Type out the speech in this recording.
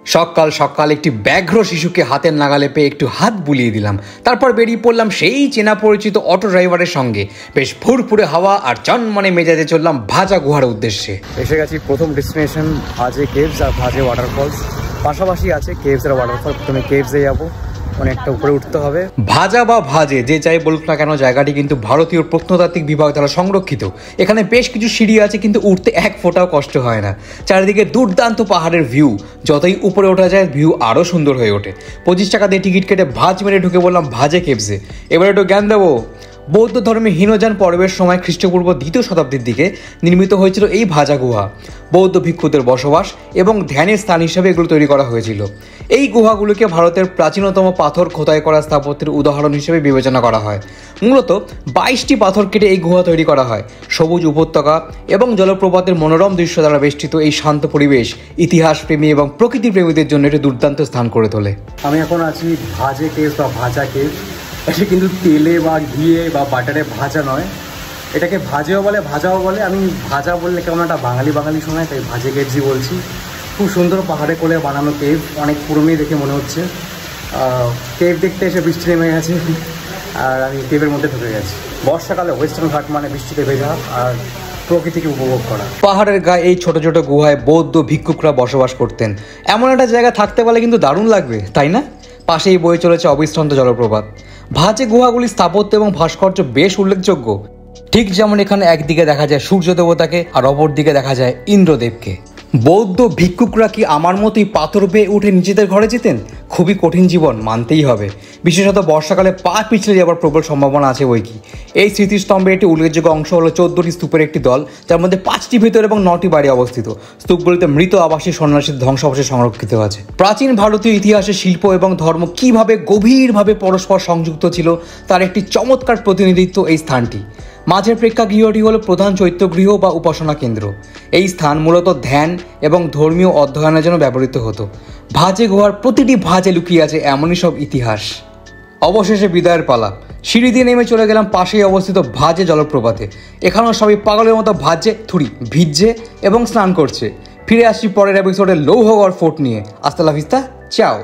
সকাল সকাল একটি ব্যাঘ্র শিশুকে হাতের নাগালে পেয়ে একটু হাত বুলিয়ে দিলাম। তারপর বেরিয়ে পড়লাম সেই চেনা পরিচিত অটো ড্রাইভারের সঙ্গে। বেশ ফুরফুরে হাওয়া আর চনমনে মেজাজে চললাম ভাজা গুহার উদ্দেশ্যে। এসে গেছি প্রথম ডেস্টিনেশন ভাজে কেভস আর ভাজে ওয়াটারফলস। পাশাপাশি আছে কেভস আর ওয়াটারফল। প্রথমে কেভসে যাবো, অনেকটা উপরে উঠতে হবে। ভাজা বা ভাজে যে যাই বলুক না কেন, জায়গাটি কিন্তু ভারতীয় প্রত্নতাত্ত্বিক বিভাগ দ্বারা সংরক্ষিত। এখানে বেশ কিছু সিঁড়ি আছে, কিন্তু উঠতে এক ফোঁটাও কষ্ট হয় না। চারিদিকে দুর্দান্ত পাহাড়ের ভিউ, যতই উপরে ওঠা যায় ভিউ আরও সুন্দর হয়ে ওঠে। 25 টাকা দিয়ে টিকিট কেটে ভাজ মেরে ঢুকে বললাম ভাজে কেভসে। এবার একটু জ্ঞান দেবো। বৌদ্ধ ধর্মে হীনযান পর্বের সময় খ্রিস্টপূর্ব 2য় শতাব্দীর দিকে নির্মিত হয়েছিল এই ভাজা গুহা। বৌদ্ধ ভিক্ষুদের বসবাস এবং ধ্যানের স্থান হিসেবে এগুলো তৈরি করা হয়েছিল। এই গুহাগুলোকে ভারতের প্রাচীনতম পাথর খোদাই করা স্থাপত্যের উদাহরণ হিসেবে বিবেচনা করা হয়। মূলত 22টি পাথর কেটে এই গুহা তৈরি করা হয়। সবুজ উপত্যকা এবং জলপ্রপাতের মনোরম দৃশ্য দ্বারা বেষ্টিত এই শান্ত পরিবেশ ইতিহাস প্রেমী এবং প্রকৃতি প্রেমীদের জন্য একটি দুর্দান্ত স্থান করে তোলে। আমি এখন আছি ভাজে কেভস বা ভাজা কেভস। এটা কিন্তু তেলে বা ঘিয়ে বা বাটারে ভাজা নয়, এটাকে ভাজেও বলে ভাজাও বলে। আমি ভাজা বললে কেমন একটা বাঙালি শোনায়, তাই ভাজে কেভসই বলছি। খুব সুন্দর পাহাড়ে কোলে বানানো কেভ, অনেক পুরোনো দেখে মনে হচ্ছে। কেভ দেখতে এসে বৃষ্টি নেমে গেছে আর আমি কেভের মধ্যে ঢুকে গেছি। বর্ষাকালে ওয়েস্টার্ন ঘাট মানে বৃষ্টিতে ভেজা আর প্রকৃতিকে উপভোগ করা। পাহাড়ের গায়ে এই ছোট ছোট গুহায় বৌদ্ধ ভিক্ষুকরা বসবাস করতেন। এমন একটা জায়গা থাকতে পারলে কিন্তু দারুণ লাগবে, তাই না? পাশেই বয়ে চলেছে অবিশ্রান্ত জলপ্রপাত। ভাজে গুহাগুলির স্থাপত্য এবং ভাস্কর্য বেশ উল্লেখযোগ্য। ঠিক যেমন এখানে একদিকে দেখা যায় সূর্য দেবতাকে আর অপর দিকে দেখা যায় ইন্দ্রদেবকে। বৌদ্ধ ভিক্ষুকরা কি আমার মতোই পাথর বেয়ে উঠে নিজেদের ঘরে যেতেন? খুবই কঠিন জীবন, মানতেই হবে। বিশেষত বর্ষাকালে পা পিছলে যাওয়ার প্রবল সম্ভাবনা আছে বই কি। এই স্মৃতিস্তম্ভের একটি উল্লেখযোগ্য অংশ হলো 14টি স্তূপের একটি দল, যার মধ্যে 5টি ভেতর এবং 9টি বাইরে অবস্থিত। স্তূপগুলিতে মৃত আবাসী সন্ন্যাসীর ধ্বংসাবশেষ সংরক্ষিত আছে। প্রাচীন ভারতীয় ইতিহাসে শিল্প এবং ধর্ম কিভাবে গভীরভাবে পরস্পর সংযুক্ত ছিল তার একটি চমৎকার প্রতিনিধিত্ব এই স্থানটি। মাঝের প্রেক্ষাগৃহটি হল প্রধান চৈত্যগৃহ বা উপাসনা কেন্দ্র। এই স্থান মূলত ধ্যান এবং ধর্মীয় অধ্যয়নের জন্য ব্যবহৃত হতো। ভাজে গুহার প্রতিটি ভাজে লুকিয়ে আছে এমনই সব ইতিহাস। অবশেষে বিদায়ের পালা। সিঁড়ি দিয়ে নেমে চলে গেলাম পাশেই অবস্থিত ভাজে জলপ্রপাতে। এখানেও সবাই পাগলের মতো ভিজছে এবং স্নান করছে। ফিরে আসছি পরের এপিসোডে লৌহগড় ফোর্ট নিয়ে। আস্তা লা ভিস্তা, চাও।